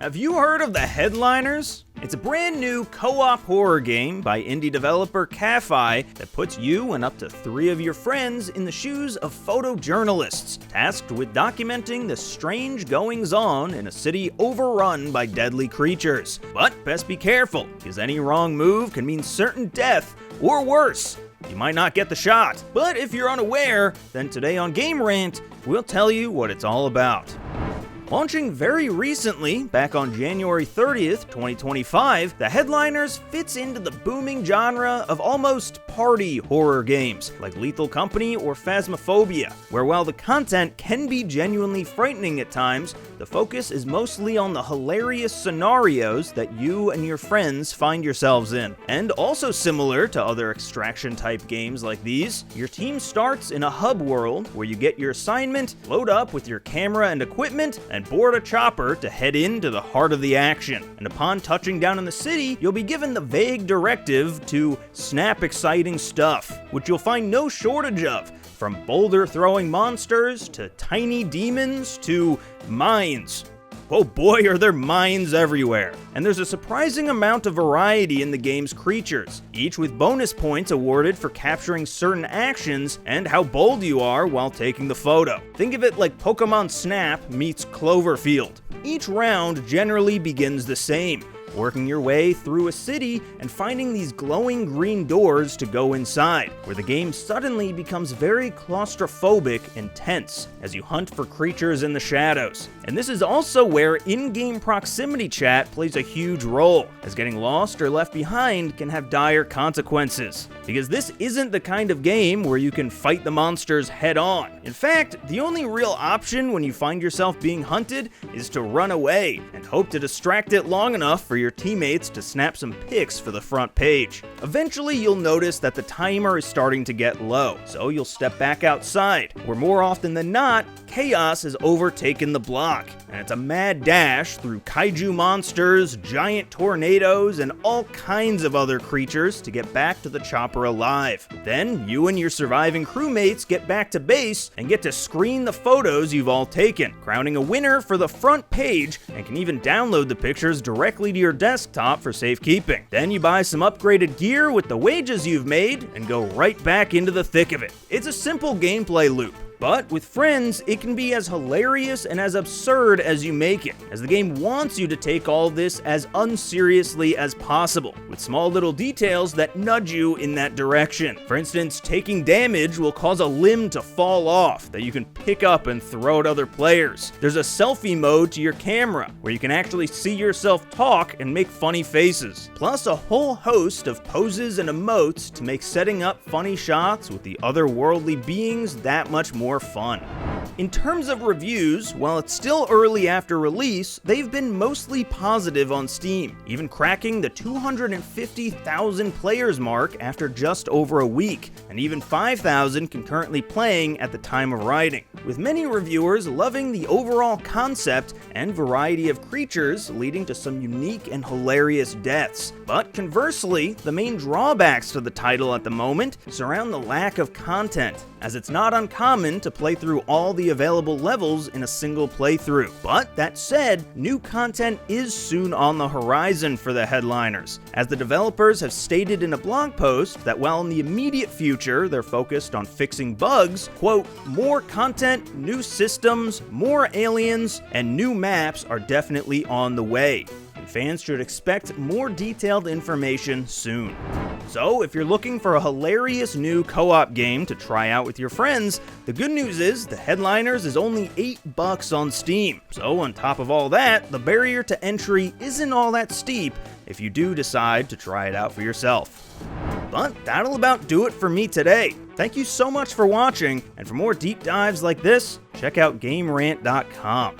Have you heard of the Headliners? It's a brand new co-op horror game by indie developer KAFI that puts you and up to 3 of your friends in the shoes of photojournalists, tasked with documenting the strange goings-on in a city overrun by deadly creatures. But best be careful, because any wrong move can mean certain death, or worse. You might not get the shot. But if you're unaware, then today on Game Rant, we'll tell you what it's all about. Launching very recently, back on January 30th, 2025, the Headliners fits into the booming genre of almost party horror games, like Lethal Company or Phasmophobia, where while the content can be genuinely frightening at times, the focus is mostly on the hilarious scenarios that you and your friends find yourselves in. And also similar to other extraction-type games like these, your team starts in a hub world where you get your assignment, load up with your camera and equipment, and board a chopper to head into the heart of the action. And upon touching down in the city, you'll be given the vague directive to snap exciting stuff, which you'll find no shortage of, from boulder-throwing monsters to tiny demons to mines. Oh boy, are there mines everywhere. And there's a surprising amount of variety in the game's creatures, each with bonus points awarded for capturing certain actions and how bold you are while taking the photo. Think of it like Pokemon Snap meets Cloverfield. Each round generally begins the same, working your way through a city and finding these glowing green doors to go inside, where the game suddenly becomes very claustrophobic and tense as you hunt for creatures in the shadows. And this is also where in-game proximity chat plays a huge role, as getting lost or left behind can have dire consequences. Because this isn't the kind of game where you can fight the monsters head-on. In fact, the only real option when you find yourself being hunted is to run away and hope to distract it long enough for your teammates to snap some pics for the front page. Eventually, you'll notice that the timer is starting to get low, so you'll step back outside, where more often than not, chaos has overtaken the block, and it's a mad dash through kaiju monsters, giant tornadoes, and all kinds of other creatures to get back to the chopper alive. Then, you and your surviving crewmates get back to base and get to screen the photos you've all taken, crowning a winner for the front page, and can even download the pictures directly to your desktop for safekeeping. Then you buy some upgraded gear with the wages you've made and go right back into the thick of it. It's a simple gameplay loop, but with friends, it can be as hilarious and as absurd as you make it, as the game wants you to take all this as unseriously as possible, with small little details that nudge you in that direction. For instance, taking damage will cause a limb to fall off that you can pick up and throw at other players. There's a selfie mode to your camera, where you can actually see yourself talk and make funny faces, plus a whole host of poses and emotes to make setting up funny shots with the otherworldly beings that much more fun. In terms of reviews, while it's still early after release, they've been mostly positive on Steam, even cracking the 250,000 players mark after just over a week, and even 5,000 concurrently playing at the time of writing, with many reviewers loving the overall concept and variety of creatures, leading to some unique and hilarious deaths. But conversely, the main drawbacks to the title at the moment surround the lack of content, as it's not uncommon to play through all the available levels in a single playthrough. But that said, new content is soon on the horizon for the Headliners, as the developers have stated in a blog post that while in the immediate future they're focused on fixing bugs, quote, more content, new systems, more aliens, and new maps are definitely on the way. Fans should expect more detailed information soon. So, if you're looking for a hilarious new co-op game to try out with your friends, the good news is the Headliners is only $8 on Steam. So, on top of all that, the barrier to entry isn't all that steep if you do decide to try it out for yourself. But that'll about do it for me today. Thank you so much for watching, and for more deep dives like this, check out GameRant.com.